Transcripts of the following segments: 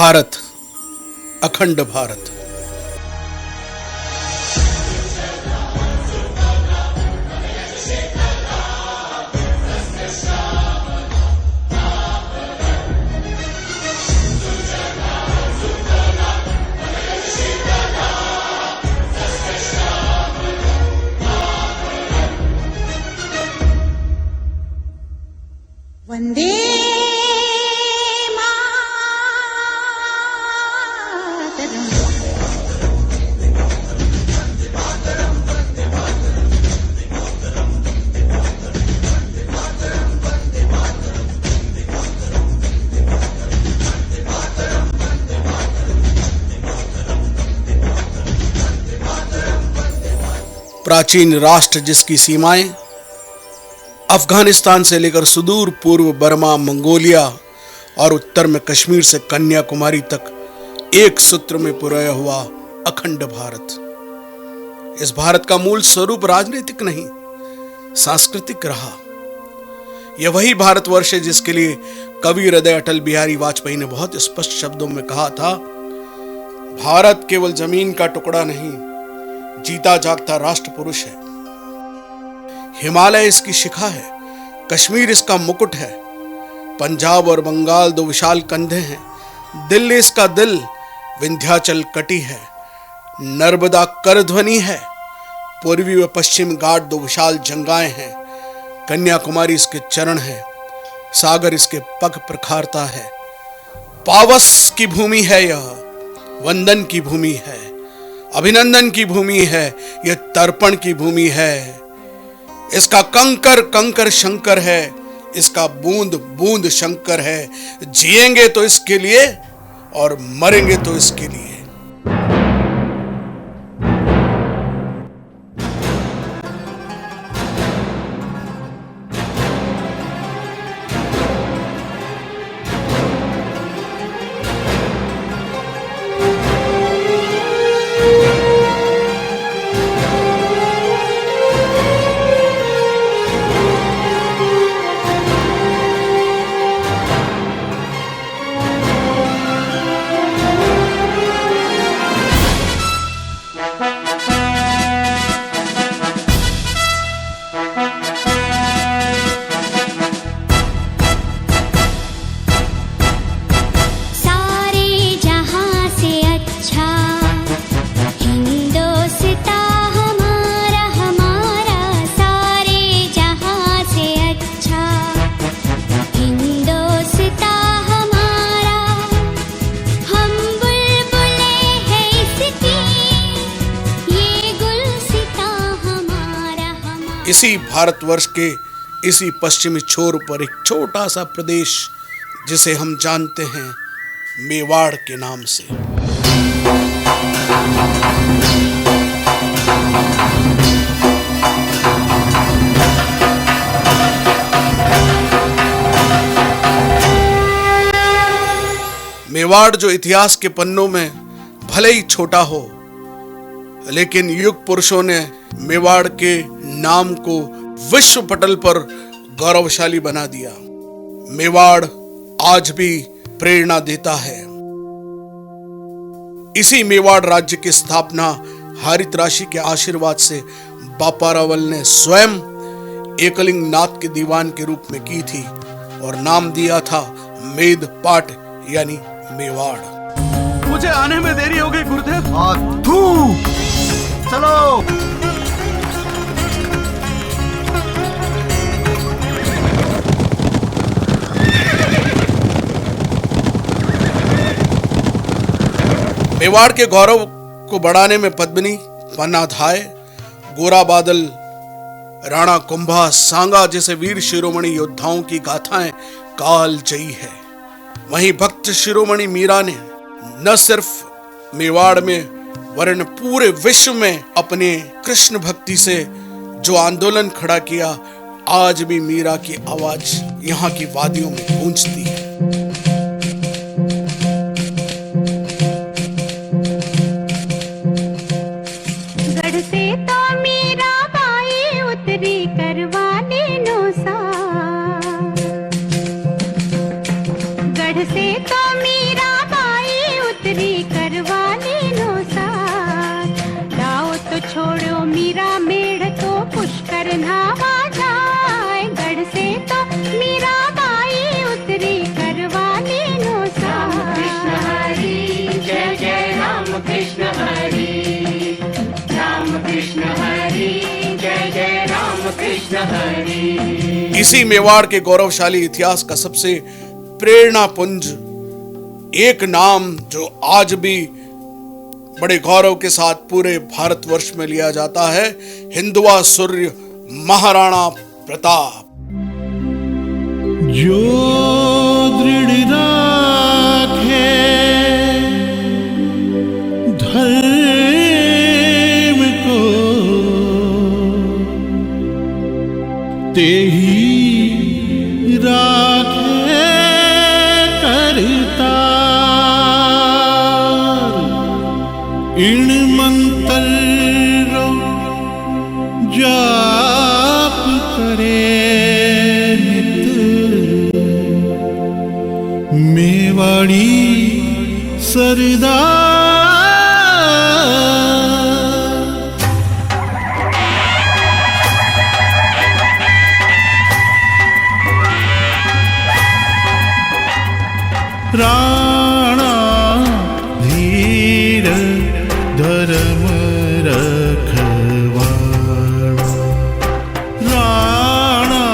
भारत, अखंड भारत। वंदे प्राचीन राष्ट्र जिसकी सीमाएं अफगानिस्तान से लेकर सुदूर पूर्व बर्मा, मंगोलिया और उत्तर में कश्मीर से कन्याकुमारी तक एक सूत्र में पुराया हुआ अखंड भारत। इस भारत का मूल स्वरूप राजनीतिक नहीं, सांस्कृतिक रहा। यह वही भारतवर्ष है जिसके लिए कवि हृदय अटल बिहारी वाजपेयी ने बहुत स्पष्ट शब्दों में कहा था, भारत केवल जमीन का टुकड़ा नहीं, जीता जागता राष्ट्र पुरुष है। हिमालय इसकी शिखा है, कश्मीर इसका मुकुट है, पंजाब और बंगाल दो विशाल कंधे हैं, दिल्ली इसका दिल, विंध्याचल कटी है, नर्मदा करध्वनि है, पूर्वी व पश्चिम घाट दो विशाल जंगाएं हैं, कन्याकुमारी इसके चरण है, सागर इसके पग प्रखारता है। पावस की भूमि है यह, वंदन की भूमि है, अभिनंदन की भूमि है, यह तर्पण की भूमि है। इसका कंकर कंकर शंकर है, इसका बूंद बूंद शंकर है। जिएंगे तो इसके लिए और मरेंगे तो इसके लिए। इसी भारतवर्ष के इसी पश्चिमी छोर पर एक छोटा सा प्रदेश जिसे हम जानते हैं मेवाड़ के नाम से। मेवाड़ जो इतिहास के पन्नों में भले ही छोटा हो, लेकिन युग पुरुषों ने मेवाड़ के नाम को विश्व पटल पर गौरवशाली बना दिया। मेवाड़ आज भी प्रेरणा देता है। इसी मेवाड़ राज्य की स्थापना हरित राशि के आशीर्वाद से बापा रावल ने स्वयं एकलिंग नाथ के दीवान के रूप में की थी और नाम दिया था मेद पाट यानी मेवाड़। मुझे आने में देरी हो गई गुरुदेव। चलो मेवाड़ के गौरव को बढ़ाने में पद्मिनी, पन्नाधाय, गोरा बादल, राणा कुंभा, सांगा जैसे वीर शिरोमणि योद्धाओं की गाथाएं कालजयी है। वहीं भक्त शिरोमणि मीरा ने न सिर्फ मेवाड़ में वरन पूरे विश्व में अपने कृष्ण भक्ति से जो आंदोलन खड़ा किया, आज भी मीरा की आवाज यहाँ की वादियों में गूंजती है। गढ़ से तो मीरा बाई उतरी करवाने नौसा, गढ़ से तो मीरा बाई कृष्ण हरि, राम कृष्ण हरि, जय जय राम कृष्ण हरि। इसी मेवाड़ के गौरवशाली इतिहास का सबसे प्रेरणापुंज एक नाम जो आज भी बड़े गौरव के साथ पूरे भारतवर्ष में लिया जाता है, हिंदुआ सूर्य महाराणा प्रताप। जो दृढ़ राखे धर्म को, तेहि राखे करतार। इन मंत्रों जाप करे नित, मेवाड़ी सरदार। राणा धीर धर्म रखवाड़ा, राणा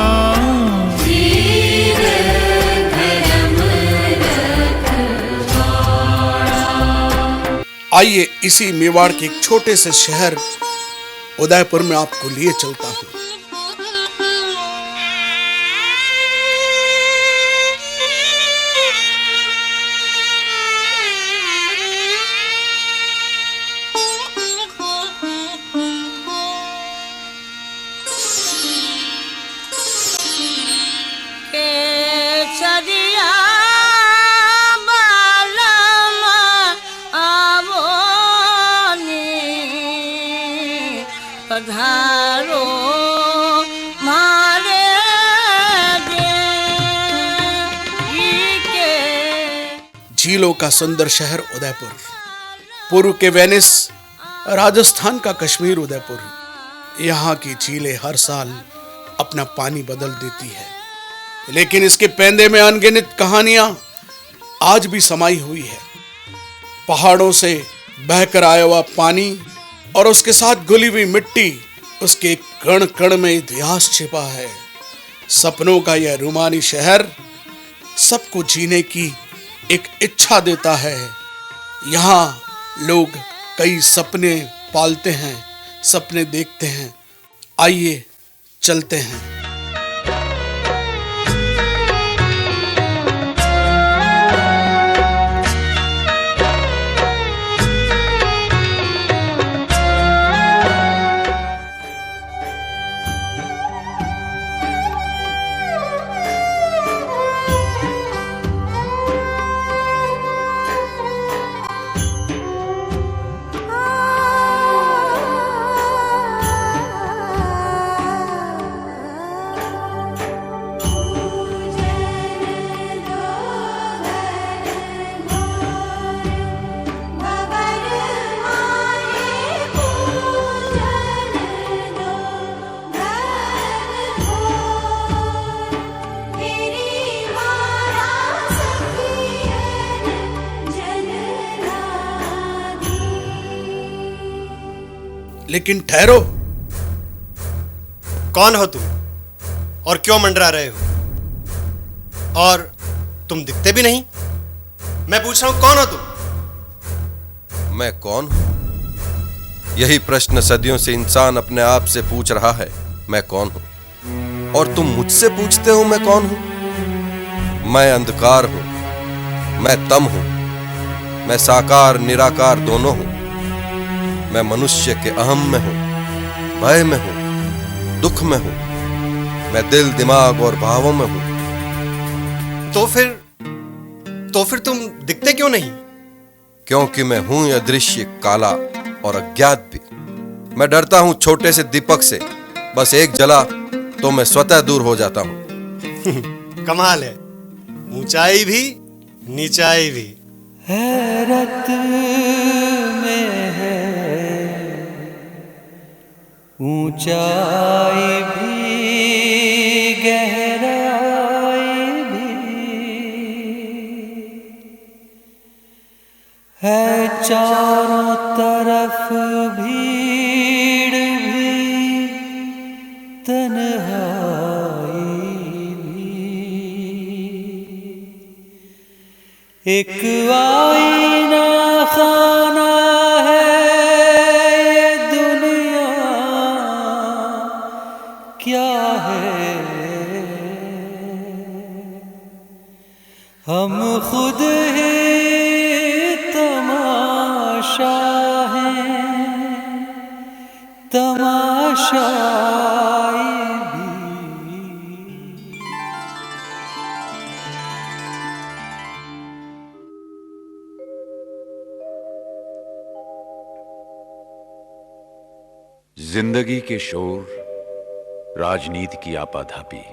आइए इसी मेवाड़ के एक छोटे से शहर उदयपुर में आपको लिए चलता हूं। पधारो मारे के। झीलों का सुंदर शहर उदयपुर, पूर्व के वेनिस, राजस्थान का कश्मीर उदयपुर। यहाँ की झीलें हर साल अपना पानी बदल देती है, लेकिन इसके पैंदे में अनगिनत कहानियां आज भी समाई हुई है। पहाड़ों से बहकर आया हुआ पानी और उसके साथ घुली हुई मिट्टी, उसके कण कण में इतिहास छिपा है। सपनों का यह रूमानी शहर सबको जीने की एक इच्छा देता है। यहाँ लोग कई सपने पालते हैं, सपने देखते हैं। आइए चलते हैं। लेकिन ठहरो, कौन हो तुम और क्यों मंडरा रहे हो? और तुम दिखते भी नहीं। मैं पूछ रहा हूं कौन हो तुम? मैं कौन हूं? यही प्रश्न सदियों से इंसान अपने आप से पूछ रहा है, मैं कौन हूं? और तुम मुझसे पूछते हो मैं कौन हूं? मैं अंधकार हूं, मैं तम हूं, मैं साकार निराकार दोनों हूं। मैं मनुष्य के अहम में हूं, भय में हूं, दुख में हूं। मैं दिल, दिमाग और भावों में हूं। तो फिर तुम दिखते क्यों नहीं? क्योंकि मैं हूं यह दृश्य काला और अज्ञात भी। मैं डरता हूं छोटे से दीपक से, बस एक जला तो मैं स्वतः दूर हो जाता हूं। कमाल है, ऊंचाई भी नीचाई भी। हैरत में है ऊंचाई भी गहराई भी, है चारों तरफ भीड़ भी, तन्हाई भी। एक आईना खाना है ये दुनिया, क्या है हम खुद ही तमाशा हैं, तमाशाई भी। जिंदगी के शोर, राजनीति की आपाधापी,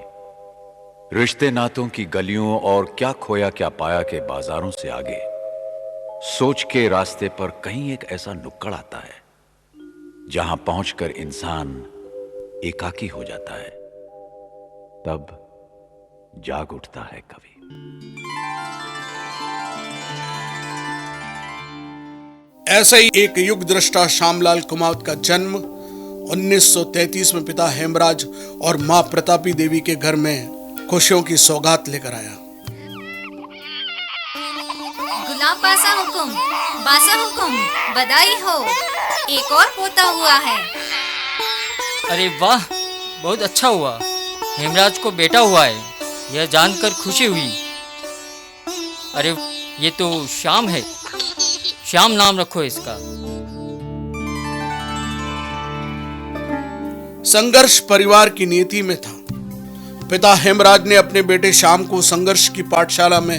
रिश्ते नातों की गलियों और क्या खोया क्या पाया के बाजारों से आगे सोच के रास्ते पर कहीं एक ऐसा नुक्कड़ आता है जहां पहुंचकर इंसान एकाकी हो जाता है। तब जाग उठता है कवि। ऐसे ही एक युग दृष्टा श्यामलाल कुमावत का जन्म 1933 में पिता हेमराज और मां प्रतापी देवी के घर में खुशियों की सौगात लेकर आया। गुलाब बासा हुकुम, बधाई हो, एक और पोता हुआ है। अरे वाह, बहुत अच्छा हुआ। हेमराज को बेटा हुआ है, यह जानकर खुशी हुई। अरे ये तो श्याम है, श्याम नाम रखो इसका। संघर्ष परिवार की नियति में था। पिता हेमराज ने अपने बेटे श्याम को संघर्ष की पाठशाला में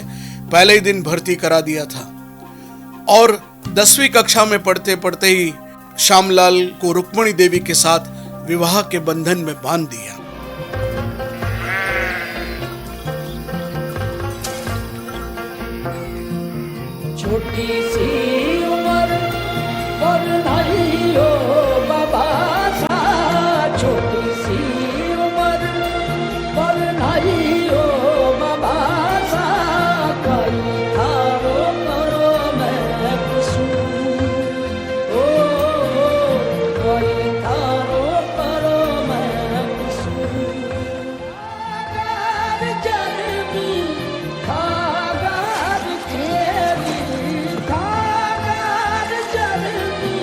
पहले ही दिन भर्ती करा दिया था और 10वीं कक्षा में पढ़ते पढ़ते ही श्यामलाल को रुक्मणी देवी के साथ विवाह के बंधन में बांध दिया। छोटी सी उम्र और नहीं हो बाबा सा, छोटी सी उम्र और नहीं हो बाबा सा, कई थारो करो मैं कसूर, ओ कई थारो करो मैं कसूर। अगर जन्मी खागर खेरी, खागर जन्मी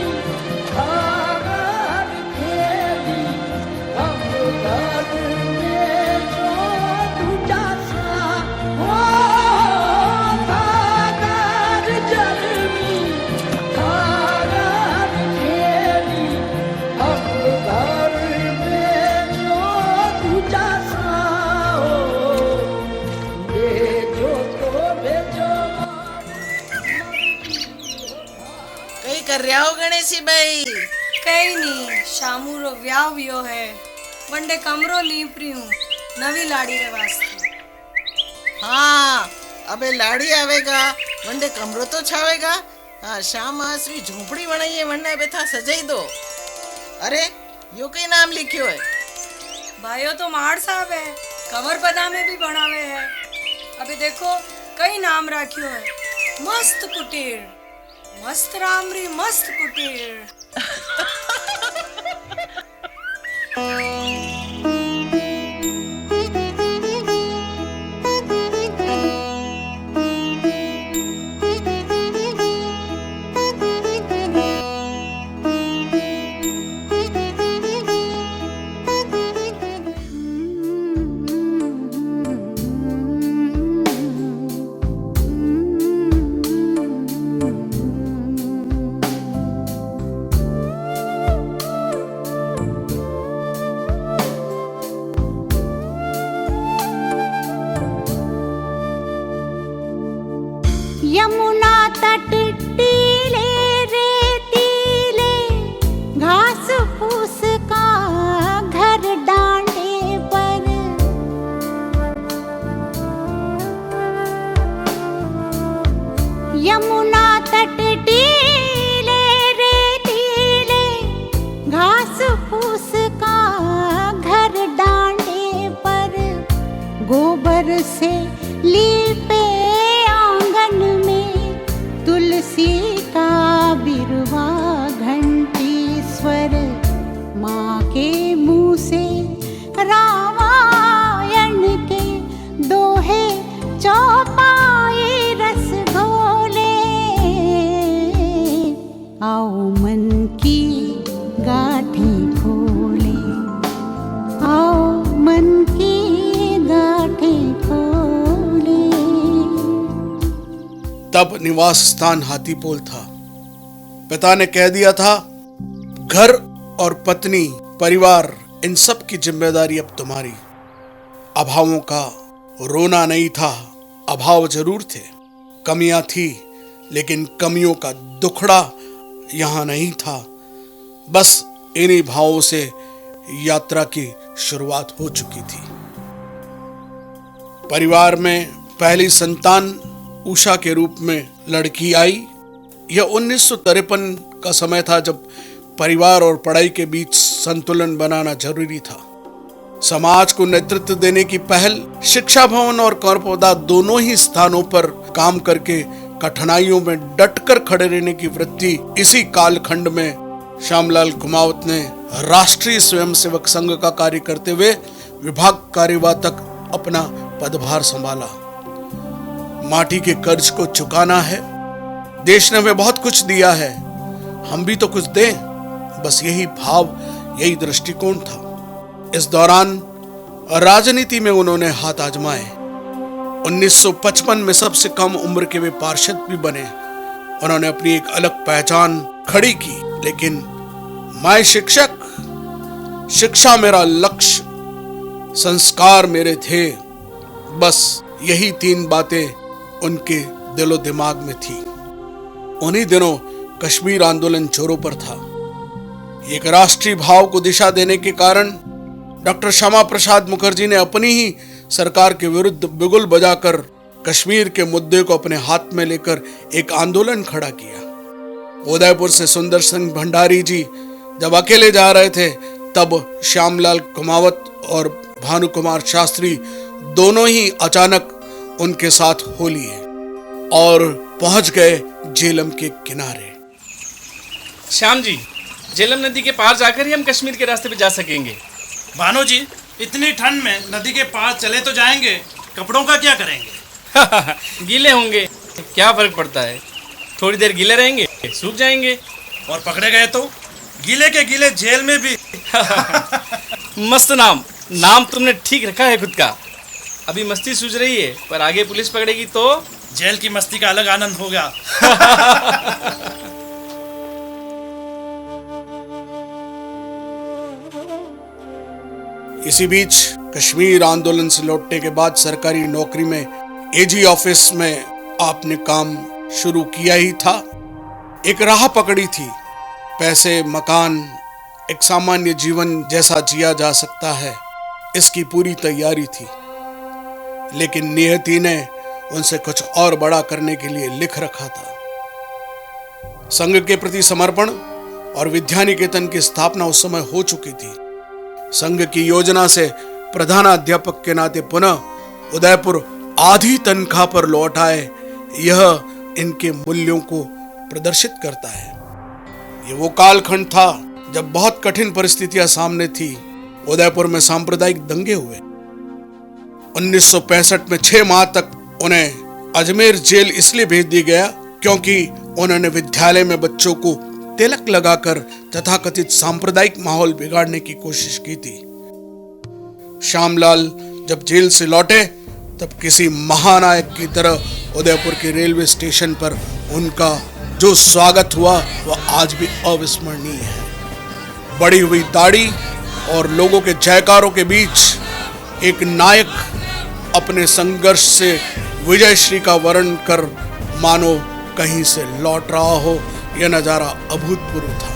खागर खेरी, हम घर में जो दूजा सा हो, खागर जन्मी खागर खेरी, हम घर में जो दूजा सा हो, भेजो तो भेजो। कई कर रहा हो गणेशी भाई? कई नहीं, शामू रो व्याह वियो है, वंडे कमरो लीप रही हूँ नवी लाड़ी रे वास्ते। हाँ, अबे लाड़ी आवेगा, वंडे कमरो तो छावेगा। हाँ, शाम आसरी झोपड़ी बनाई है, वंडे बेथा सजाई दो। अरे यो कई नाम लिखियो है? भाइयों तो मार साहब है, कमर पदा में भी बनावे है। अबे देखो कई नाम राखियो है। मस्त कुटीर, मस्त रामरी मस्त कुटीर। यमुना तट टीले रेतीले, घास फूस का घर डांडे पर, यमुना तट टीले रेतीले, घास फूस का घर डांडे पर, गोबर से लीपे आंगन में तुलसी का बिरवा घंटी स्वर माँ के मुँह से रामायण के दोहे चौपाए रस घोले। आओ मन की गाँठें खोले, आओ मन की गाँठें खोले। तब निवास स्थान हाथीपोल था। पिता ने कह दिया था, घर और पत्नी, परिवार, इन सब की जिम्मेदारी अब तुम्हारी। अभावों का रोना नहीं था, अभाव जरूर थे, कमियां थी, लेकिन कमियों का दुखड़ा यहां नहीं था। बस इन्हीं भावों से यात्रा की शुरुआत हो चुकी थी। परिवार में पहली संतान उषा के रूप में लड़की आई। यह 1953 का समय था, जब परिवार और पढ़ाई के बीच संतुलन बनाना जरूरी था। समाज को नेतृत्व देने की पहल, शिक्षा भवन और कौरपौधा दोनों ही स्थानों पर काम करके कठिनाइयों में डटकर खड़े रहने की वृत्ति, इसी कालखंड में श्यामलाल कुमावत ने राष्ट्रीय स्वयंसेवक संघ का कार्य करते हुए विभाग कार्यवाह तक अपना पदभार संभाला। माटी के कर्ज को चुकाना है, देश ने हमें बहुत कुछ दिया है, हम भी तो कुछ दें। बस यही भाव, यही दृष्टिकोण था। इस दौरान राजनीति में उन्होंने हाथ आजमाए। 1955 में सबसे कम उम्र के वे पार्षद भी बने। उन्होंने अपनी एक अलग पहचान खड़ी की, लेकिन मैं शिक्षक, शिक्षा मेरा लक्ष्य, संस्कार मेरे थे। बस यही 3 बातें उनके दिलो दिमाग में थी। उन्हीं दिनों कश्मीर आंदोलन जोरों पर था। एक राष्ट्रीय भाव को दिशा देने के कारण डॉक्टर श्यामा प्रसाद मुखर्जी ने अपनी ही सरकार के विरुद्ध बिगुल बजाकर कश्मीर के मुद्दे को अपने हाथ में लेकर एक आंदोलन खड़ा किया। उदयपुर से सुंदर सिंह भंडारी जी जब अकेले जा रहे थे, तब श्यामलाल कुमावत और भानु कुमार शास्त्री दोनों ही अचानक उनके साथ हो लिए और पहुंच गए झेलम के किनारे। श्याम जी, झेलम नदी के पार जाकर ही हम कश्मीर के रास्ते पे जा सकेंगे। भानु जी, इतनी ठंड में नदी के पार चले तो जाएंगे, कपड़ों का क्या करेंगे? गीले होंगे, क्या फर्क पड़ता है, थोड़ी देर गीले रहेंगे, सूख जाएंगे। और पकड़े गए तो गीले के गीले जेल में भी। मस्त नाम तुमने ठीक रखा है खुद का। अभी मस्ती सूझ रही है, पर आगे पुलिस पकड़ेगी तो जेल की मस्ती का अलग आनंद होगा। इसी बीच कश्मीर आंदोलन से लौटने के बाद सरकारी नौकरी में एजी ऑफिस में आपने काम शुरू किया ही था। एक राह पकड़ी थी, पैसे, मकान, एक सामान्य जीवन जैसा जिया जा सकता है, इसकी पूरी तैयारी थी। लेकिन नियति ने उनसे कुछ और बड़ा करने के लिए लिख रखा था। संघ के प्रति समर्पण और विद्यानिकेतन की स्थापना उस समय हो चुकी थी। संघ की योजना से प्रधानाध्यापक के नाते पुनः उदयपुर आधी तनख्वाह पर लौट आए, यह इनके मूल्यों को प्रदर्शित करता है। ये वो कालखंड था जब बहुत कठिन परिस्थितियां सामने थी। उदयपुर में सांप्रदायिक दंगे हुए। 1965 में 6 माह तक उन्हें अजमेर जेल इसलिए भेज दिया गया क्योंकि उन्होंने विद्यालय में बच्चों को तिलक लगाकर तथाकथित सांप्रदायिक माहौल बिगाड़ने की कोशिश की थी। श्यामलाल जब जेल से लौटे, तब किसी महानायक की तरह उदयपुर के रेलवे स्टेशन पर उनका जो स्वागत हुआ वह आज भी अविस्मरणीय है। बढ़ी हुई दाढ़ी और लोगों के जयकारों के बीच एक नायक अपने संघर्ष से विजयश्री का वर्णन कर मानो कहीं से लौट रहा हो, यह नजारा अभूतपूर्व था।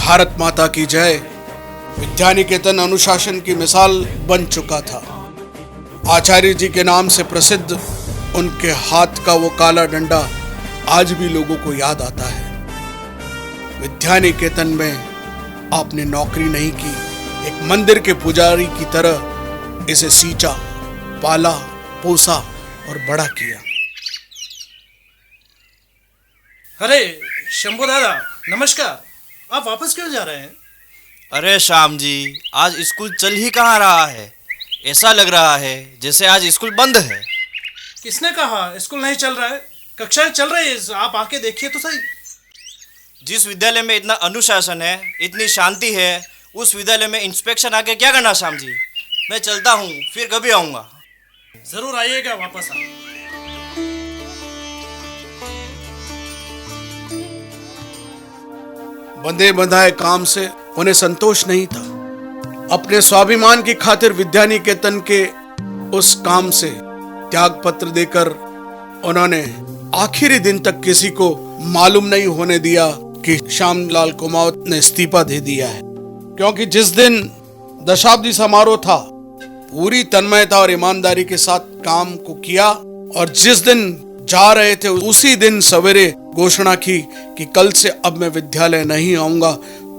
भारत माता की जय। विद्यानिकेतन अनुशासन की मिसाल बन चुका था। आचार्य जी के नाम से प्रसिद्ध उनके हाथ का वो काला डंडा आज भी लोगों को याद आता है। विद्यानिकेतन में आपने नौकरी नहीं की, एक मंदिर के पुजारी की तरह इसे सींचा, पाला, पोसा और बड़ा किया। अरे शंभू दादा नमस्कार, आप वापस क्यों जा रहे हैं? अरे श्याम जी, आज स्कूल चल ही कहाँ रहा है। ऐसा लग रहा है जैसे आज स्कूल बंद है। किसने कहा स्कूल नहीं चल रहा है? कक्षाएं चल रही है, आप आके देखिए तो सही। जिस विद्यालय में इतना अनुशासन है, इतनी शांति है, उस विद्यालय में इंस्पेक्शन आके क्या करना श्याम जी। मैं चलता हूँ, फिर कभी आऊँगा। जरूर आइएगा वापस। बंधे बंधाए काम से उन्हें संतोष नहीं था। अपने स्वाभिमान की खातिर विद्यानिकेतन के उस काम से त्याग पत्र देकर उन्होंने आखिरी दिन तक किसी को मालूम नहीं होने दिया कि श्यामलाल कुमावत ने इस्तीफा दे दिया है। क्योंकि जिस दिन दशाब्दी समारोह था, पूरी तन्मयता और ईमानदारी के साथ काम को किया, और जिस दिन जा रहे थे उसी दिन सवेरे घोषणा की कि कल से अब मैं विद्यालय नहीं आऊंगा,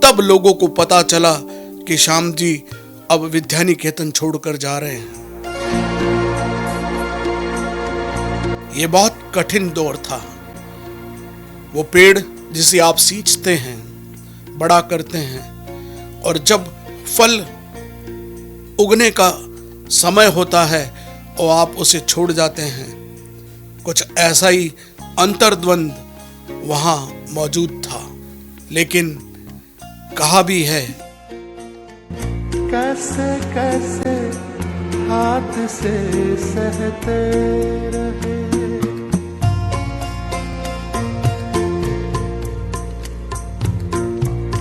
तब लोगों को पता चला कि श्याम जी अब विद्यानिकेतन छोड़कर जा रहे हैं। ये बहुत कठिन दौर था। वो पेड़ जिसे आप सींचते हैं, बड़ा करते हैं, और जब फल उगने का समय होता है और आप उसे छोड़ जाते हैं, कुछ ऐसा ही अंतर्द्वंद वहां मौजूद था। लेकिन कहा भी है, कैसे कैसे हाथ से सहते रहे,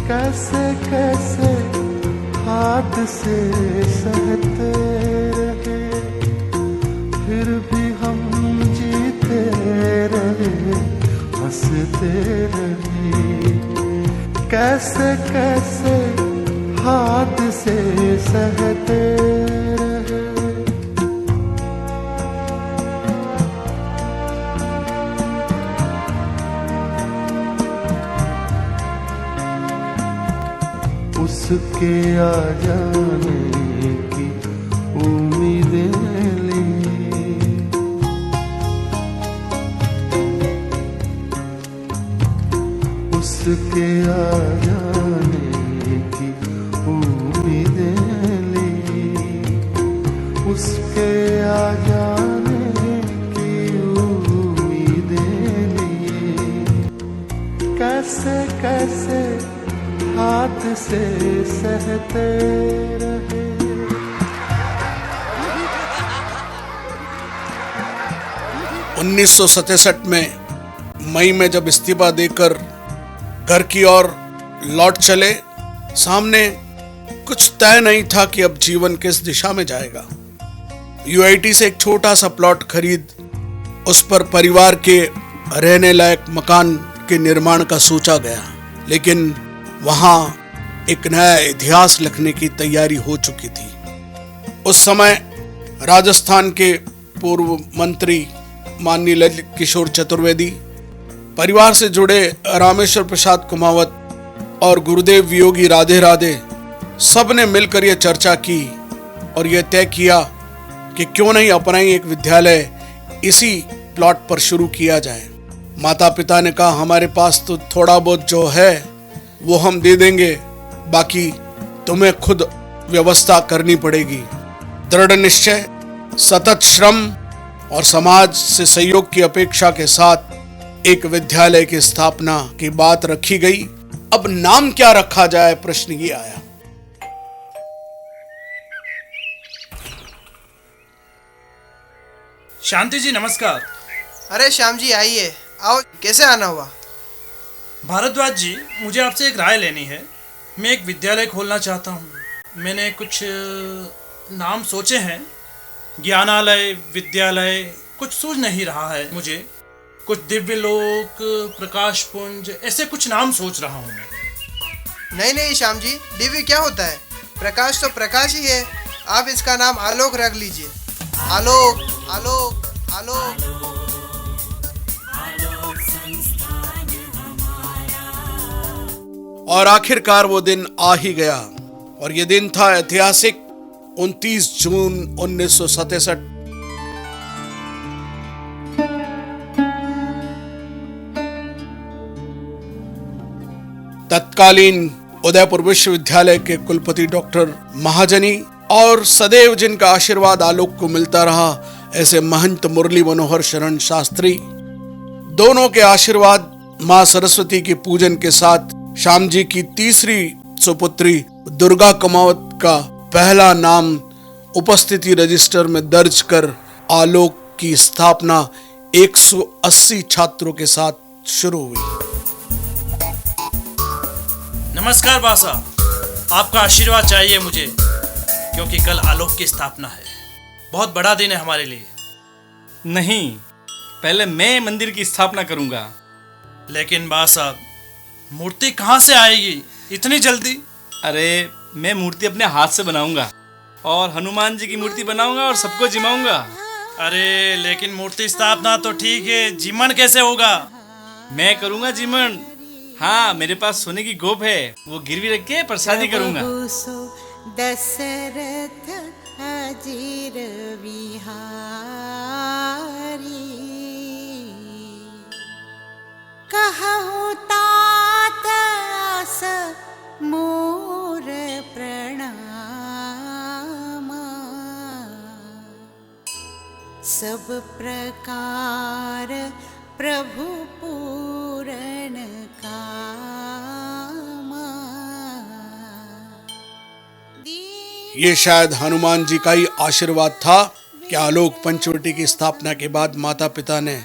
कैसे कैसे हाथ से सहते रहे, फिर भी हम जीते रहे, हंसते रहे। कैसे कैसे हाथ से सहते रहे। उसके आ जाने की उम्मीदें ली, उसके आ जाने की उम्मीदें ली, उसके आ जाने की उम्मीदें ली। कैसे कैसे हाथ से सहते रहे। 1967 में मई में जब इस्तीफा देकर घर की ओर लौट चले, सामने कुछ तय नहीं था कि अब जीवन किस दिशा में जाएगा। यूआईटी से एक छोटा सा प्लॉट खरीद उस पर परिवार के रहने लायक मकान के निर्माण का सोचा गया, लेकिन वहां एक नया इतिहास लिखने की तैयारी हो चुकी थी। उस समय राजस्थान के पूर्व मंत्री माननीय ललित किशोर चतुर्वेदी, परिवार से जुड़े रामेश्वर प्रसाद कुमावत और गुरुदेव वियोगी राधे राधे सब ने मिलकर यह चर्चा की और यह तय किया कि क्यों नहीं अपना ही एक विद्यालय इसी प्लॉट पर शुरू किया जाए। माता पिता ने कहा, हमारे पास तो थोड़ा बहुत जो है वो हम दे देंगे, बाकी तुम्हें खुद व्यवस्था करनी पड़ेगी। दृढ़ निश्चय, सतत श्रम और समाज से सहयोग की अपेक्षा के साथ एक विद्यालय की स्थापना की बात रखी गई। अब नाम क्या रखा जाए, प्रश्न ये आया। शांति जी नमस्कार। अरे श्याम जी आइए, आओ। कैसे आना हुआ? भारद्वाज जी, मुझे आपसे एक राय लेनी है। मैं एक विद्यालय खोलना चाहता हूँ। मैंने कुछ नाम सोचे हैं, ज्ञानालय, विद्यालय, कुछ सूझ नहीं रहा है मुझे। कुछ दिव्य लोक, प्रकाश पुंज, ऐसे कुछ नाम सोच रहा हूँ मैं। नहीं नहीं श्याम जी, डीवी क्या होता है? प्रकाश तो प्रकाश ही है। आप इसका नाम आलोक रख लीजिए। आलोक आलोक आलोक। और आखिरकार वो दिन आ ही गया और ये दिन था ऐतिहासिक 29 जून 1967। तत्कालीन उदयपुर विश्वविद्यालय के कुलपति डॉक्टर महाजनी और सदैव जिनका आशीर्वाद आलोक को मिलता रहा, ऐसे महंत मुरली मनोहर शरण शास्त्री, दोनों के आशीर्वाद मां सरस्वती के पूजन के साथ श्याम जी की तीसरी सुपुत्री दुर्गा कमावत का पहला नाम उपस्थिति रजिस्टर में दर्ज कर आलोक की स्थापना 180 छात्रों के साथ शुरू हुई। नमस्कार बासा, आपका आशीर्वाद चाहिए मुझे, क्योंकि कल आलोक की स्थापना है। बहुत बड़ा दिन है हमारे लिए। नहीं, पहले मैं मंदिर की स्थापना करूंगा। लेकिन बासा, मूर्ति कहाँ से आएगी इतनी जल्दी? अरे मैं मूर्ति अपने हाथ से बनाऊंगा और हनुमान जी की मूर्ति बनाऊंगा और सबको जिमाऊंगा। अरे लेकिन मूर्ति स्थापना तो ठीक है, जीमन कैसे होगा? मैं करूंगा जीमन। हाँ, मेरे पास सोने की गोप है, वो गिरवी रख के प्रसादी करूंगा। दशरथ अजीर विहारी, कहु तात आस मोर प्रणाम, सब प्रकार प्रभु पूरण कामा। ये शायद हनुमान जी का ही आशीर्वाद था कि आलोक पंचवटी की स्थापना के बाद माता पिता ने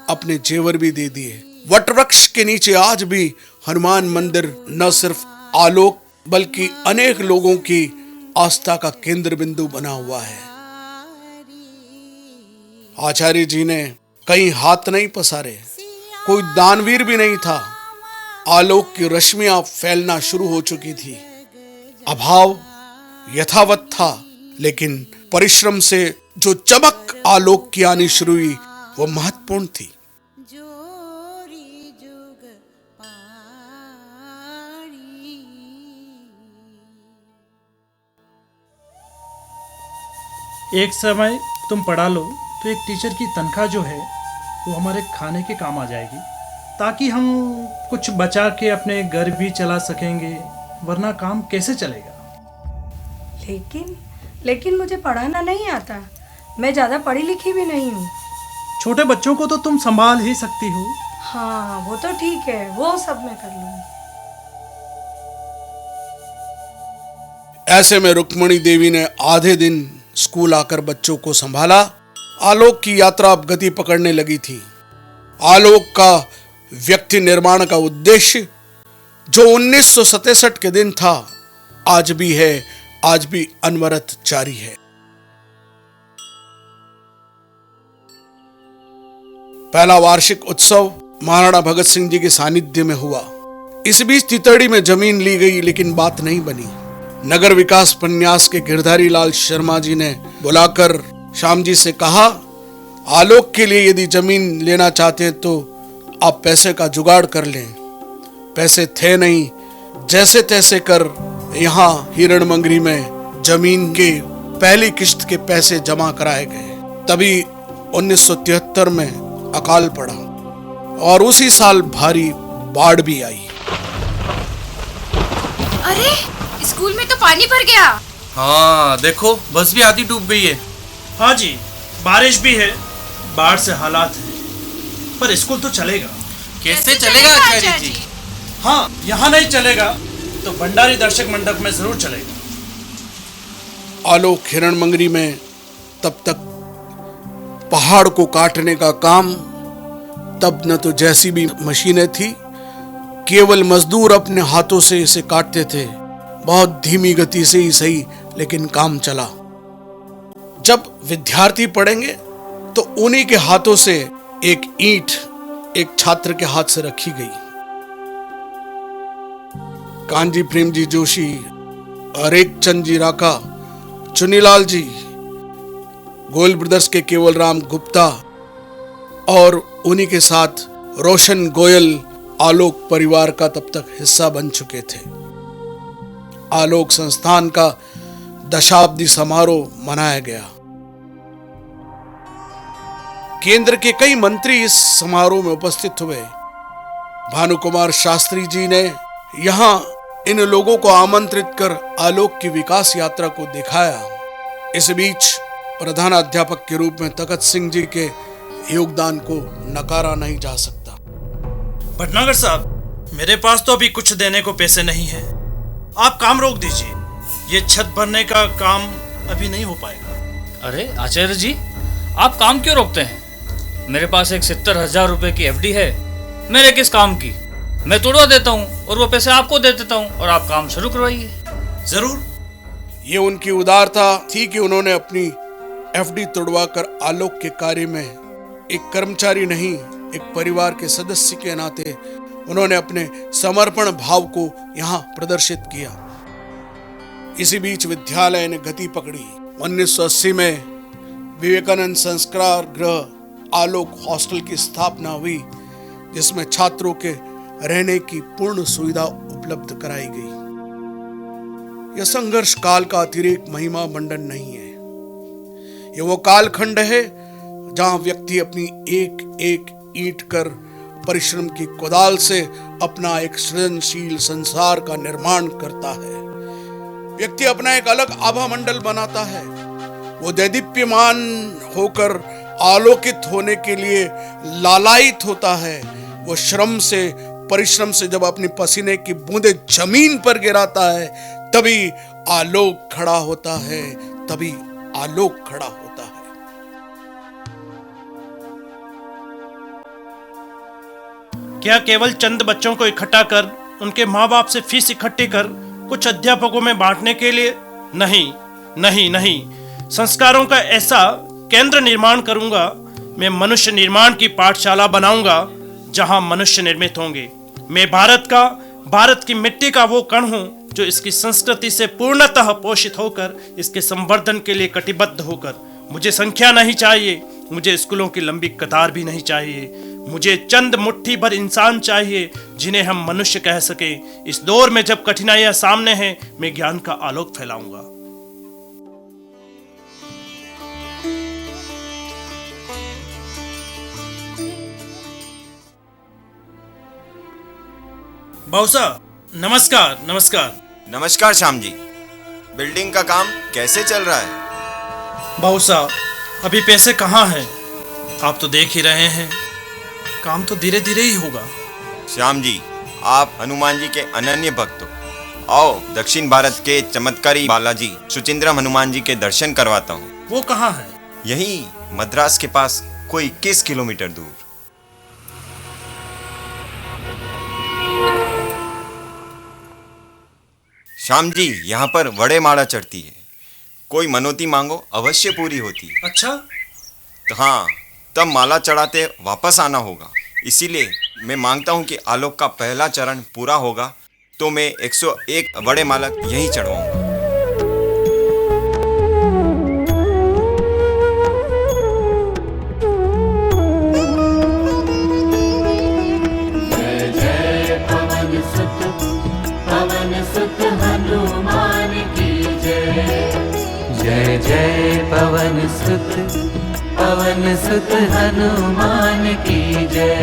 अपने जेवर भी दे दिए। वटवृक्ष के नीचे आज भी हनुमान मंदिर न सिर्फ आलोक बल्कि अनेक लोगों की आस्था का केंद्र बिंदु बना हुआ है। आचार्य जी ने कहीं हाथ नहीं पसारे, कोई दानवीर भी नहीं था। आलोक की रश्मियां फैलना शुरू हो चुकी थी। अभाव यथावत था, लेकिन परिश्रम से जो चमक आलोक की आनी शुरू हुई वो महत्वपूर्ण थी। एक समय तुम पढ़ा लो तो एक टीचर की तनख्वाह जो है वो हमारे खाने के काम आ जाएगी, ताकि हम कुछ बचा के अपने घर भी चला सकेंगे, वरना काम कैसे चलेगा? लेकिन मुझे पढ़ाना नहीं आता, मैं ज़्यादा पढ़ी लिखी भी नहीं हूँ। छोटे बच्चों को तो तुम संभाल ही सकती हो। हाँ, वो तो ठीक है, वो सब मैं कर लूँगी। ऐसे में रुक्मणी देवी ने आधे दिन स्कूल आकर बच्चों को संभाला। आलोक की यात्रा अब गति पकड़ने लगी थी। आलोक का व्यक्ति निर्माण का उद्देश्य जो 1967 के दिन था, आज भी है, आज भी अनवरत जारी है। पहला वार्षिक उत्सव महाराणा भगत सिंह जी के सानिध्य में हुआ। इस बीच तितड़ी में जमीन ली गई, लेकिन बात नहीं बनी। नगर विकास प्रन्यास के गिरधारी लाल शर्मा जी ने बुलाकर श्याम जी से कहा, आलोक के लिए यदि जमीन लेना चाहते हैं तो आप पैसे का जुगाड़ कर लें। पैसे थे नहीं, जैसे तैसे कर यहाँ हिरणमंगरी में जमीन के पहली किश्त के पैसे जमा कराए गए। तभी 1973 में अकाल पड़ा और उसी साल भारी बाढ़ भी आई। अरे, स्कूल में तो पानी भर गया। हाँ देखो, बस भी आधी डूब गई है। हाँ जी, बारिश भी है, बाढ़ से हालात है, पर स्कूल तो चलेगा। कैसे चलेगा आचार्य जी? हाँ, यहाँ नहीं चलेगा तो भंडारी दर्शक मंडप में जरूर चलेगा। आलोक हिरणमंगरी में तब तक पहाड़ को काटने का काम, तब न तो जैसी भी मशीनें थी, केवल मजदूर अपने हाथों से इसे काटते थे। बहुत धीमी गति से ही सही, लेकिन काम चला। जब विद्यार्थी पढ़ेंगे तो उन्हीं के हाथों से एक ईंट एक छात्र के हाथ से रखी गई। कांजी प्रेम जी जोशी, अरेक चंद जी राका, चुनीलाल जी, गोयल ब्रदर्स के केवल राम गुप्ता और उन्हीं के साथ रोशन गोयल आलोक परिवार का तब तक हिस्सा बन चुके थे। आलोक संस्थान का दशाब्दी समारोह मनाया गया। केंद्र के कई मंत्री इस समारोह में उपस्थित हुए। भानुकुमार शास्त्री जी ने यहां इन लोगों को आमंत्रित कर आलोक की विकास यात्रा को दिखाया। इस बीच प्रधान अध्यापक के रूप में तखत सिंह जी के योगदान को नकारा नहीं जा सकता। भटनागर साहब, मेरे पास तो अभी कुछ देने को पैसे नहीं है। आप काम रोक दीजिए, ये छत भरने का काम अभी नहीं हो पाएगा। अरे आचार्य जी, आप काम क्यों रोकते हैं? मेरे पास एक 70,000 रुपए की एफडी है, मेरे किस काम की? मैं तोड़वा देता हूँ और वो पैसे आपको दे देता हूँ और आप काम शुरू करवाइए। जरूर। ये उनकी उदारता थी कि उन्होंने अपनी एफडी तोड़वा कर आलोक के कार्य में एक कर्मचारी नहीं, एक परिवार के सदस्य के नाते उन्होंने अपने समर्पण भाव को यहाँ प्रदर्शित किया। इसी बीच विद्यालय ने गति पकड़ी। 1980 में विवेकानंद संस्कार गृह आलोक हॉस्टल की स्थापना हुई, जिसमें छात्रों के रहने की पूर्ण सुविधा उपलब्ध कराई गई। यह संघर्ष काल का अतिरेक महिमा मंडन नहीं है। यह वो कालखंड है जहां व्यक्ति अपनी एक एक ईंट कर परिश्रम की कुदाल से अपना एक सृजनशील संसार का निर्माण करता है। व्यक्ति अपना एक अलग आभा मंडल बनाता है। वो दैदीप्यमान होकर आलोकित होने के लिए लालायित होता है। वो श्रम से, परिश्रम से जब अपनी पसीने की बूंदें जमीन पर गिराता है, तभी आलोक खड़ा होता है, तभी आलोक खड़ा होता है। क्या केवल चंद बच्चों को इकट्ठा कर, उनके माँ बाप से फीस इकट्ठी कर कुछ अध्यापकों में बांटने के लिए? नहीं नहीं नहीं, संस्कारों का ऐसा केंद्र निर्माण करूंगा। मैं मनुष्य निर्माण की पाठशाला बनाऊंगा जहां मनुष्य निर्मित होंगे। मैं भारत की मिट्टी का वो कण हूं जो इसकी संस्कृति से पूर्णतः पोषित होकर इसके संवर्धन के लिए कटिबद्ध होकर। मुझे संख्या नहीं चाहिए, मुझे स्कूलों की लंबी कतार भी नहीं चाहिए। मुझे चंद मुट्ठी भर इंसान चाहिए जिन्हें हम मनुष्य कह सके। इस दौर में जब कठिनाइयां सामने हैं, मैं ज्ञान का आलोक फैलाऊंगा। बाउसा, नमस्कार। नमस्कार नमस्कार श्याम जी। बिल्डिंग का काम कैसे चल रहा है? बाउसा, अभी पैसे कहाँ हैं? आप तो देख ही रहे हैं, काम तो धीरे धीरे ही होगा। श्याम जी, आप हनुमान जी के अनन्य भक्त हो। आओ दक्षिण भारत के चमत्कारी बालाजी सुचिंद्रम हनुमान जी के दर्शन करवाता हूँ। वो कहाँ है? यही मद्रास के पास कोई 21 किलोमीटर दूर। श्याम जी, यहाँ पर वड़े माला चढ़ती है। कोई मनोती मांगो अवश्य पूरी होती है। अच्छा? तो हाँ, तब माला चढ़ाते वापस आना होगा। इसीलिए मैं मांगता हूँ कि आलोक का पहला चरण पूरा होगा तो मैं 101 वड़े माला यहीं चढ़वाऊंगा। जय जय पवन सुत हनुमान की जय। जय जय पवन सुत हनुमान की जय।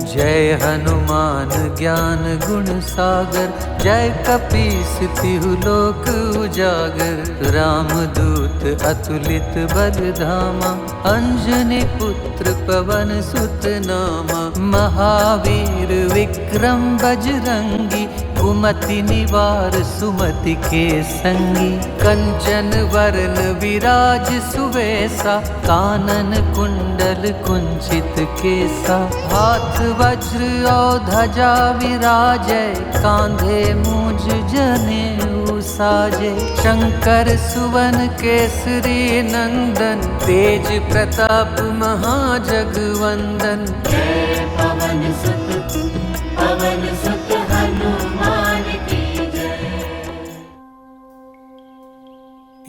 जय हनुमान ज्ञान गुण सागर, जय कपीस तिहु लोक उजागर। रामदूत अतुलित बल धामा, अंजनी पुत्र पवन सुत नामा। महावीर विक्रम बजरंगी, कुमति निवार सुमति के संगी। कंचन वरण विराज सुवेसा, कानन कुंडल कुंचित केसा। हाथ वज्र और ध्वजा विराजै, कांधे मूंज जनेऊ साजै। शंकर सुवन केसरी नंदन, तेज प्रताप महाजगवंदन। जय पवन सुत हनुमान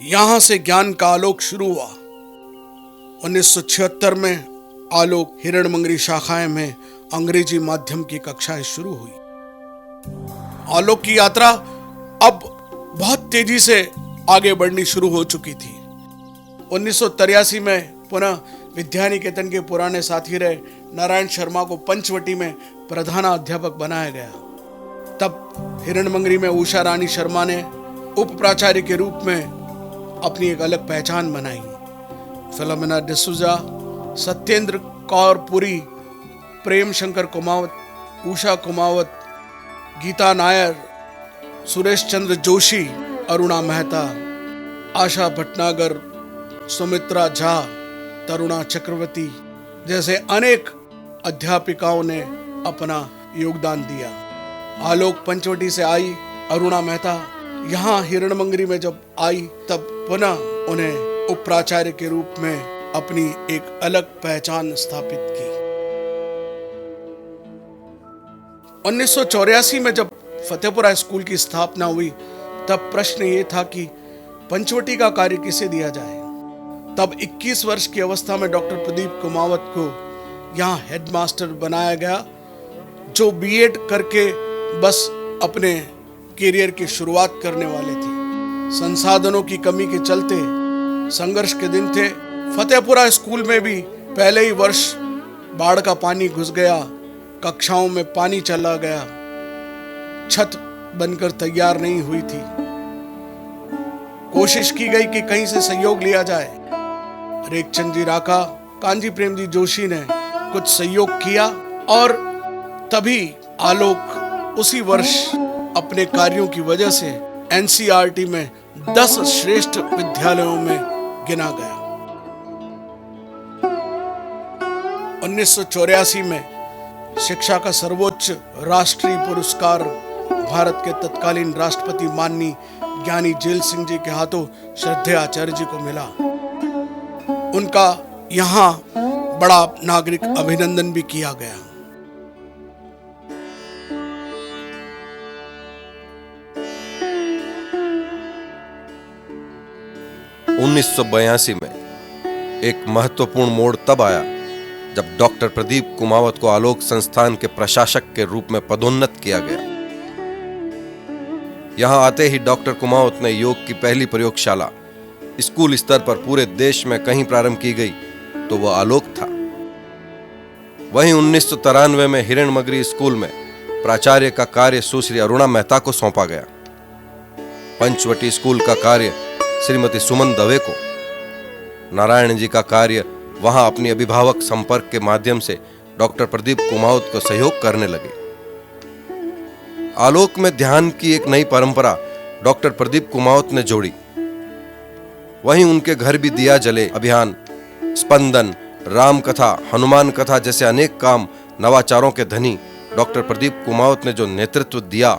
यहां से ज्ञान का आलोक शुरू हुआ। 1976 में आलोक हिरणमंगरी शाखाएं में अंग्रेजी माध्यम की कक्षाएं शुरू हुई। आलोक की यात्रा अब बहुत तेजी से आगे बढ़नी शुरू हो चुकी थी। 1983 में पुनः विद्यानिकेतन के पुराने साथी रहे नारायण शर्मा को पंचवटी में प्रधानाध्यापक बनाया गया। तब हिरणमंगरी में उषा रानी शर्मा ने उप प्राचार्य के रूप में अपनी एक अलग पहचान बनाई। फिलोमिना डिसूजा, सत्येंद्र कौर पुरी, प्रेम शंकर कुमावत, उषा कुमावत, गीता नायर, सुरेश चंद्र जोशी, अरुणा मेहता, आशा भटनागर, सुमित्रा झा, तरुणा चक्रवर्ती जैसे अनेक अध्यापिकाओं ने अपना योगदान दिया। आलोक पंचवटी से आई। अरुणा मेहता यहाँ हिरणमंगरी में जब आई तब पुनः उन्हें उप प्राचार्य के रूप में अपनी एक अलग पहचान स्थापित की। 1984 में जब फतेहपुरा स्कूल की स्थापना हुई तब प्रश्न ये था कि पंचवटी का कार्य किसे दिया जाए। तब 21 वर्ष की अवस्था में डॉक्टर प्रदीप कुमावत को यहाँ हेडमास्टर बनाया गया, जो बीएड करके बस अपने करियर की शुरुआत करने वाले थे। संसाधनों की कमी के चलते संघर्ष के दिन थे। फतेहपुरा स्कूल में भी पहले ही वर्ष बाढ़ का पानी घुस गया, कक्षाओं में पानी चला गया, छत बनकर तैयार नहीं हुई थी। कोशिश की गई कि कहीं से सहयोग लिया जाए। रेखचंद जी राका, कांजी प्रेम जी जोशी ने कुछ सहयोग किया और तभी आलोक उसी वर्ष अपने कार्यों की वजह से एनसीईआरटी में 10 श्रेष्ठ विद्यालयों में गिना गया। 1984 में शिक्षा का सर्वोच्च राष्ट्रीय पुरस्कार भारत के तत्कालीन राष्ट्रपति माननीय ज्ञानी जेल सिंह जी के हाथों श्रद्धेय आचार्य जी को मिला। उनका यहाँ बड़ा नागरिक अभिनंदन भी किया गया। उन्नीस में एक महत्वपूर्ण मोड़ तब आया जब डॉक्टर प्रदीप कुमावत को आलोक संस्थान के प्रशासक के रूप में पदोन्नत किया गया। यहां आते ही डॉक्टर कुमावत ने योग की पहली प्रयोगशाला स्कूल स्तर पर पूरे देश में कहीं प्रारंभ की गई तो वह आलोक था। वहीं 1993 में हिरणमंगरी स्कूल में प्राचार्य का कार्य सुश्री अरुणा मेहता को सौंपा गया। पंचवटी स्कूल का कार्य श्रीमती सुमन दवे को, नारायण जी का कार्य वहां अपनी अभिभावक संपर्क के माध्यम से डॉक्टर प्रदीप कुमावत को सहयोग करने लगे। आलोक में ध्यान की एक नई परंपरा डॉक्टर प्रदीप कुमावत ने जोड़ी। वहीं उनके घर भी दिया जले अभियान, स्पंदन, राम कथा, हनुमान कथा जैसे अनेक काम नवाचारों के धनी डॉक्टर प्रदीप कुमावत ने जो नेतृत्व दिया,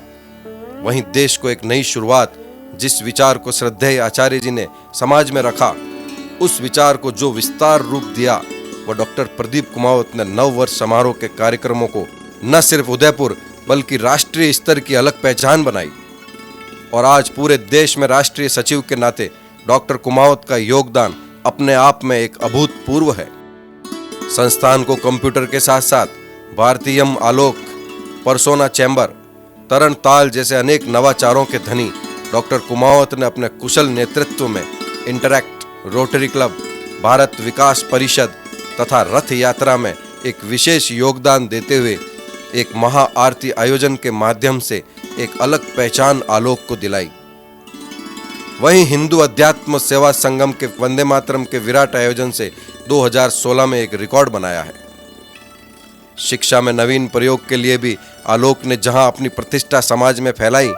वहीं देश को एक नई शुरुआत, जिस विचार को श्रद्धेय आचार्य जी ने समाज में रखा, उस विचार को जो विस्तार रूप दिया, वह डॉक्टर प्रदीप कुमावत ने नव वर्ष समारोह के कार्यक्रमों को न सिर्फ उदयपुर बल्कि राष्ट्रीय स्तर की अलग पहचान बनाई। और आज पूरे देश में राष्ट्रीय सचिव के नाते डॉक्टर कुमावत का योगदान अपने आप में एक अभूतपूर्व है। संस्थान को कंप्यूटर के साथ साथ भारतीयम आलोक, परसोना चैम्बर, तरण ताल जैसे अनेक नवाचारों के धनी डॉक्टर कुमावत ने अपने कुशल नेतृत्व में इंटरैक्ट, रोटरी क्लब, भारत विकास परिषद तथा रथ यात्रा में एक विशेष योगदान देते हुए एक महा आरती आयोजन के माध्यम से एक अलग पहचान आलोक को दिलाई। वहीं हिंदू अध्यात्म सेवा संगम के वंदे मातरम के विराट आयोजन से 2016 में एक रिकॉर्ड बनाया है। शिक्षा में नवीन प्रयोग के लिए भी आलोक ने जहां अपनी प्रतिष्ठा समाज में फैलाई,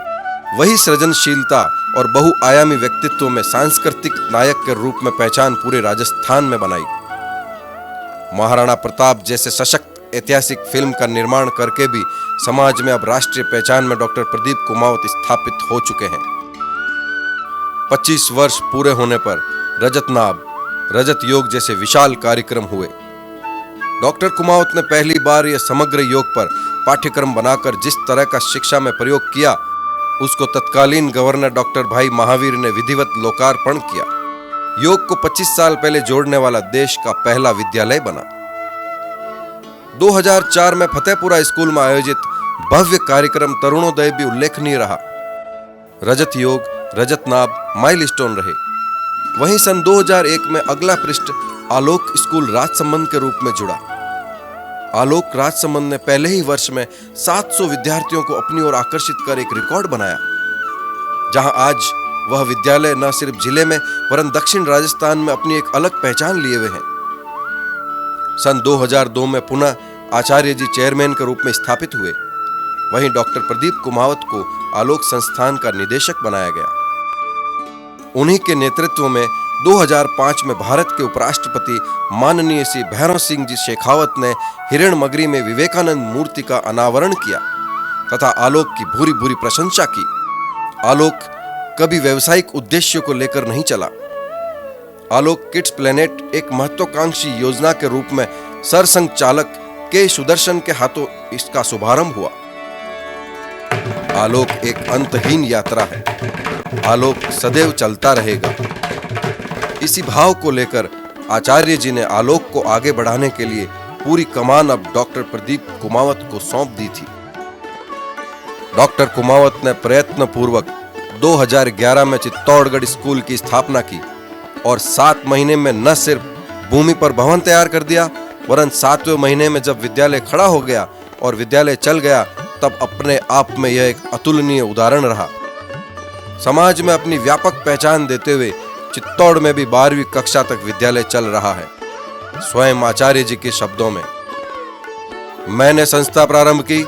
वही सृजनशीलता और बहुआयामी व्यक्तित्व में सांस्कृतिक नायक के रूप में पहचान पूरे राजस्थान में बनाई। महाराणा प्रताप जैसे सशक्त ऐतिहासिक फिल्म का निर्माण करके भी समाज में अब राष्ट्रीय पहचान में डॉक्टर प्रदीप कुमावत स्थापित हो चुके हैं। 25 वर्ष पूरे होने पर रजत नाभ, रजत योग जैसे विशाल कार्यक्रम हुए। डॉक्टर कुमावत ने पहली बार यह समग्र योग पर पाठ्यक्रम बनाकर जिस तरह का शिक्षा में प्रयोग किया, उसको तत्कालीन गवर्नर डॉक्टर भाई महावीर ने विधिवत लोकार्पण किया। योग को 25 साल पहले जोड़ने वाला देश का पहला विद्यालय बना। 2004 में फतेहपुरा स्कूल में आयोजित भव्य कार्यक्रम तरुणोदय भी उल्लेखनीय रहा। रजत योग, रजत नाभ माइलस्टोन रहे। वहीं सन 2001 में अगला पृष्ठ आलोक स्कूल राजसमंद के रूप में जुड़ा। आलोक राजसमंद ने पहले ही वर्ष में 700 विद्यार्थियों को अपनी ओर आकर्षित कर एक रिकॉर्ड बनाया, जहां आज वह विद्यालय न सिर्फ जिले में वरन दक्षिण राजस्थान में अपनी एक अलग पहचान लिए हुए हैं। सन 2002 में पुनः आचार्य जी चेयरमैन के रूप में स्थापित हुए। वहीं डॉक्टर प्रदीप कुमावत को आलोक संस्थान का निदेशक बनाया गया। उन्हीं के नेतृत्व में 2005 में भारत के उपराष्ट्रपति माननीय श्री भैरव सिंह जी शेखावत ने हिरणमगरी में विवेकानंद मूर्ति का अनावरण किया तथा आलोक की भूरी भूरी प्रशंसा की। आलोक कभी व्यावसायिक उद्देश्यों को लेकर नहीं चला। आलोक किड्स प्लेनेट एक महत्वाकांक्षी योजना के रूप में सरसंघ चालक के सुदर्शन के हाथों इसका शुभारंभ हुआ। आलोक एक अंतहीन यात्रा है। आलोक सदैव चलता रहेगा। इसी भाव को लेकर आचार्य जी ने आलोक को आगे बढ़ाने के लिए पूरी कमान अब डॉक्टर प्रदीप कुमावत को सौंप दी थी। डॉक्टर कुमावत ने प्रयत्न पूर्वक 2011 में चित्तौड़गढ़ स्कूल की स्थापना की और 7 महीने में न सिर्फ भूमि पर भवन तैयार कर दिया वरन 7वें महीने में जब विद्यालय खड़ा हो गया और विद्यालय चल गया तब अपने आप में यह एक अतुलनीय उदाहरण रहा। समाज में अपनी व्यापक पहचान देते हुए चित्तौड़ में भी 12वीं कक्षा तक विद्यालय चल रहा है। स्वयं आचार्य जी के शब्दों में, मैंने संस्था प्रारंभ की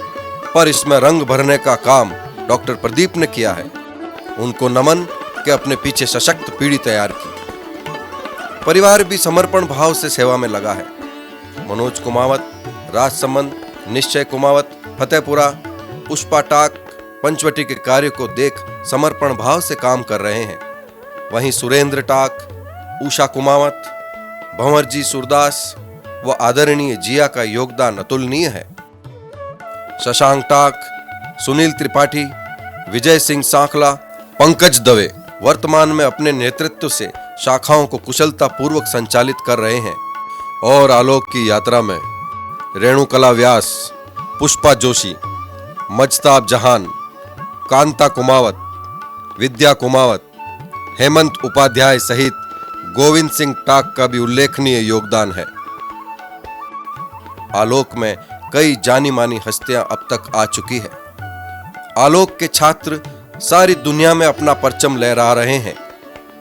पर इसमें रंग भरने का काम डॉक्टर प्रदीप ने किया है। उनको नमन कि अपने पीछे सशक्त पीढ़ी तैयार की। परिवार भी समर्पण भाव से सेवा में लगा है। मनोज कुमावत, राजसमंद, निश्चय कुमावत, फतेहपुरा, पुष्पा टाक, पंचवटी के कार्य को देख समर्पण भाव से काम कर रहे हैं। वहीं सुरेंद्र टाक, उषा कुमावत, भंवरजी सूरदास व आदरणीय जिया का योगदान अतुलनीय है। शशांक टाक, सुनील त्रिपाठी, विजय सिंह सांखला, पंकज दवे वर्तमान में अपने नेतृत्व से शाखाओं को कुशलता पूर्वक संचालित कर रहे हैं। और आलोक की यात्रा में रेणुकला व्यास, पुष्पा जोशी, मजताब जहान, कांता कुमावत, विद्या कुमावत, हेमंत उपाध्याय सहित गोविंद सिंह टाक का भी उल्लेखनीय योगदान है। आलोक में कई जानी मानी हस्तियां अब तक आ चुकी है। आलोक के छात्र सारी दुनिया में अपना परचम लहरा रहे हैं।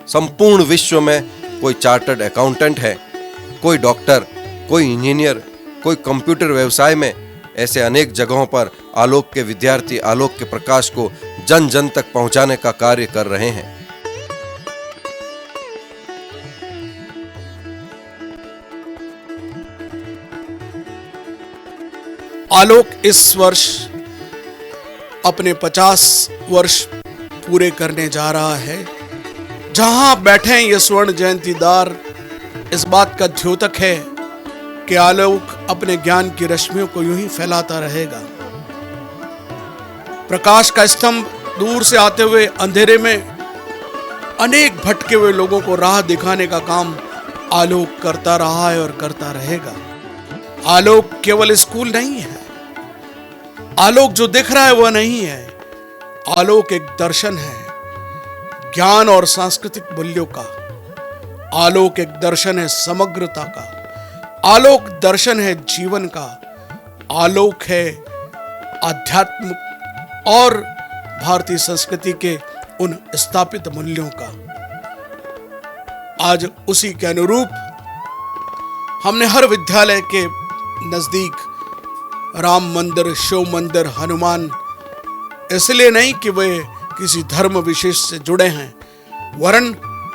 संपूर्ण विश्व में कोई चार्टर्ड अकाउंटेंट है, कोई डॉक्टर, कोई इंजीनियर, कोई कंप्यूटर व्यवसाय में। ऐसे अनेक जगहों पर आलोक के विद्यार्थी आलोक के प्रकाश को जन जन तक पहुंचाने का कार्य कर रहे हैं। आलोक इस वर्ष अपने 50 वर्ष पूरे करने जा रहा है। जहां बैठे ये स्वर्ण जयंतीदार इस बात का द्योतक है कि आलोक अपने ज्ञान की रश्मियों को यूं ही फैलाता रहेगा। प्रकाश का स्तंभ दूर से आते हुए अंधेरे में अनेक भटके हुए लोगों को राह दिखाने का काम आलोक करता रहा है और करता रहेगा। आलोक केवल स्कूल नहीं है। आलोक जो दिख रहा है वह नहीं है। आलोक एक दर्शन है, ज्ञान और सांस्कृतिक मूल्यों का। आलोक एक दर्शन है समग्रता का। आलोक दर्शन है जीवन का। आलोक है आध्यात्म और भारतीय संस्कृति के उन स्थापित मूल्यों का। आज उसी के अनुरूप हमने हर विद्यालय के नजदीक राम मंदिर, शिव मंदिर, हनुमान, इसलिए नहीं कि वे किसी धर्म विशेष से जुड़े हैं, वरन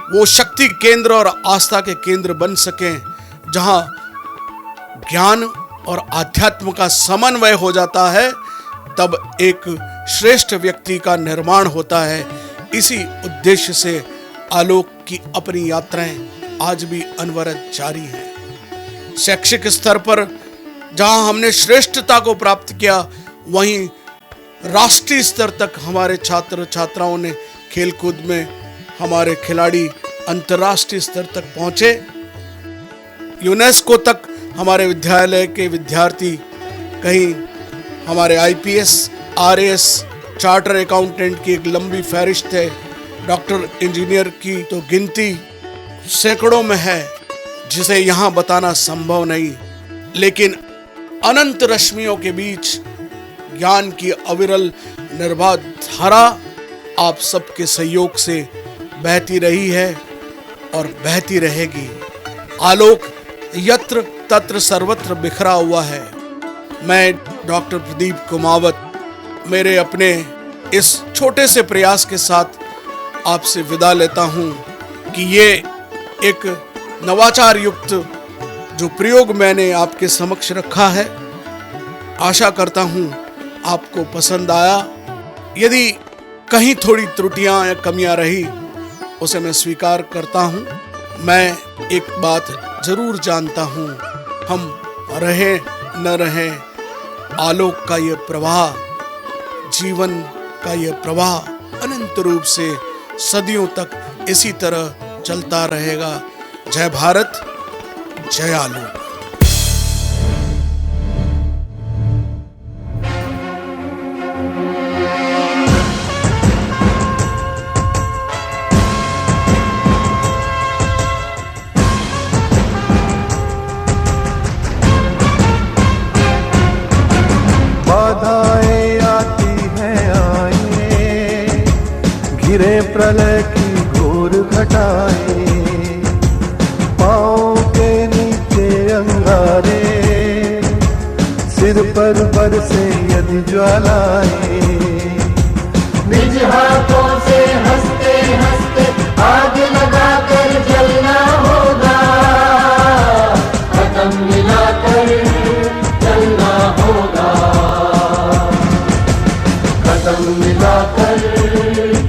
वो शक्ति केंद्र और आस्था के केंद्र बन सकें, जहां ज्ञान और आध्यात्म का समन्वय हो जाता है, तब एक श्रेष्ठ व्यक्ति का निर्माण होता है। इसी उद्देश्य से आलोक की अपनी यात्राएं आज भी अनवरत जारी हैं। शैक्षिक स्तर पर जहां हमने श्रेष्ठता को प्राप्त किया, वहीं राष्ट्रीय स्तर तक हमारे छात्र छात्राओं ने खेलकूद में हमारे खिलाड़ी अंतर्राष्ट्रीय स्तर तक पहुंचे। यूनेस्को तक हमारे विद्यालय के विद्यार्थी, कहीं हमारे आईपीएस, आरएएस, चार्टर अकाउंटेंट की एक लंबी फहरिस्त है, डॉक्टर, इंजीनियर की तो गिनती सैकड़ों में है, जिसे यहाँ बताना संभव नहीं। लेकिन अनंत रश्मियों के बीच ज्ञान की अविरल निर्बाध धारा आप सबके सहयोग से बहती रही है और बहती रहेगी। आलोक यत्र तत्र सर्वत्र बिखरा हुआ है। मैं डॉक्टर प्रदीप कुमावत मेरे अपने इस छोटे से प्रयास के साथ आपसे विदा लेता हूं कि ये एक नवाचार युक्त जो प्रयोग मैंने आपके समक्ष रखा है, आशा करता हूं आपको पसंद आया। यदि कहीं थोड़ी त्रुटियां या कमियां रही, उसे मैं स्वीकार करता हूं। मैं एक बात जरूर जानता हूं, हम रहे न रहे, आलोक का ये प्रवाह, जीवन का ये प्रवाह अनंत रूप से सदियों तक इसी तरह चलता रहेगा। जय भारत, जय आलोक। बाधाएं आती हैं आए, घिरे प्रलय की घोर घटाए, पाँव के नीचे अंगारे, सिर पर बरसे यदि ज्वालाएं, निज हाथों से हंसते हंसते आग लगाकर जलना होगा, कदम मिलाकर चलना होगा, कदम मिलाकर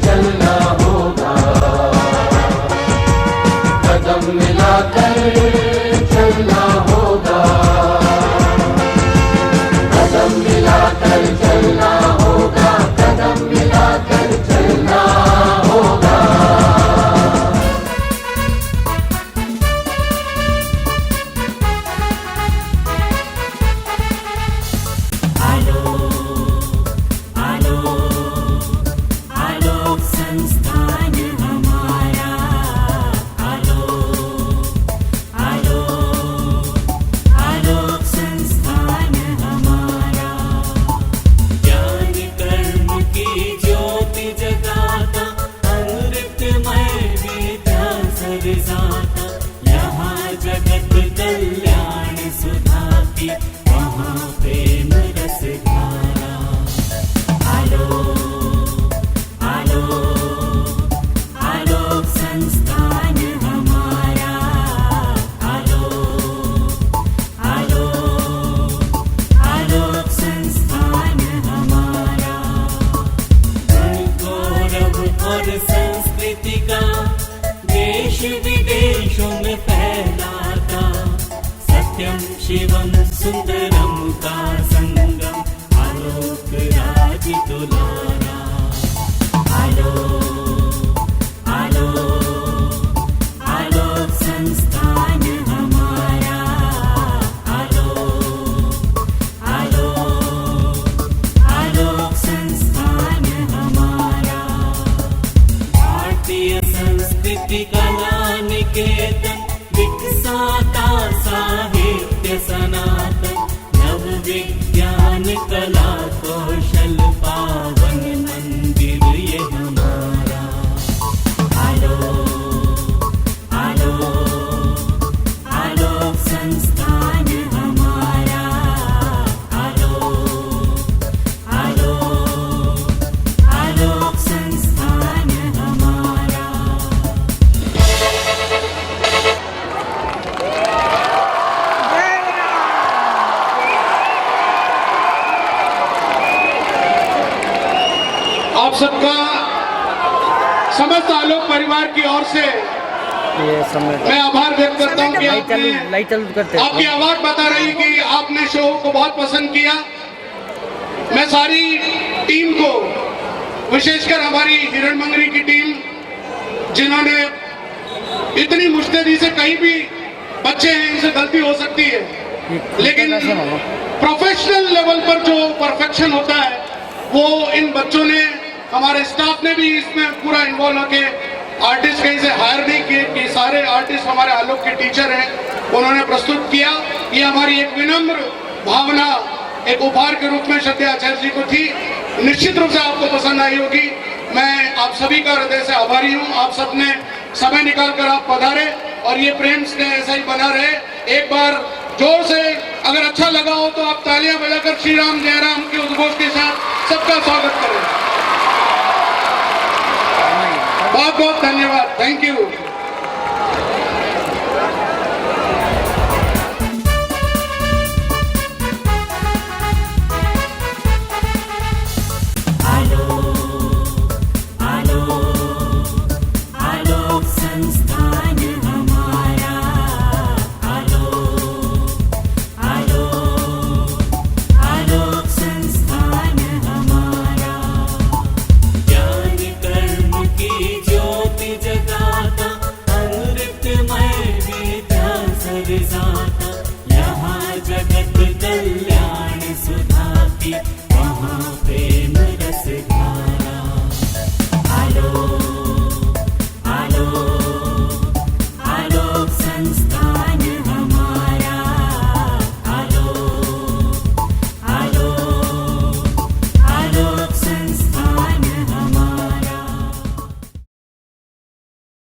चलना होगा, कदम मिलाकर चलना होगा, कदम मिलाकर चलना होगा, कदम मिलाकर चलना होगा। आलोक संस्थान हमारा, आलोक संस्थान हमारा, ज्ञान कर्म की ज्योति जगाता, अमृतमय विद्या सरसाता, यहाँ जगत कल्याण सुधा की, वहाँ प्रेम रस धारा। आलोक संस्थान हमारा, आलोक संस्थान हमारा, गौरव और संस्कृति का देश विदेशों में फैलाता, सत्यम शिवम सुंदरम का संगम, आलोक राज दुलारा। आलोक संस्थान हमारा, आलोक संस्थान हमारा, भारतीय संस्कृति कला निकेतन, विकसाता साहित्य सनातन, नव विज्ञान कला कौशल पावन मंदिर ये हमारा। आलोक संस्थान हमारा, आलोक संस्थान हमारा। आप सबका समस्त आलोक परिवार की ओर से मैं आभार व्यक्त करता हूं कि आपकी आवाज बता रही कि आपने शो को बहुत पसंद किया। मैं सारी टीम को, विशेषकर हमारी हिरणमंगरी की टीम, जिन्होंने इतनी मुस्तैदी से, कहीं भी बच्चे हैं, इनसे गलती हो सकती है, लेकिन प्रोफेशनल लेवल पर जो परफेक्शन होता है वो इन बच्चों ने, हमारे स्टाफ ने भी इसमें पूरा इन्वॉल्व होके, आर्टिस्ट कहीं से हायर नहीं किए कि सारे आर्टिस्ट हमारे आलोक के टीचर हैं, उन्होंने प्रस्तुत किया। ये हमारी एक विनम्र भावना एक उपहार के रूप में श्रद्धेय आचार्य जी को थी। निश्चित रूप से आपको पसंद आई होगी। मैं आप सभी का हृदय से आभारी हूँ। आप सबने समय निकाल कर आप पधारे और ये प्रेम स्नेह ऐसा ही बना रहे। एक बार जोर से अगर अच्छा लगा हो तो आप तालियां बजाकर श्री राम जय राम के उद्घोष के साथ सबका स्वागत करें। बहुत बहुत धन्यवाद। Thank you.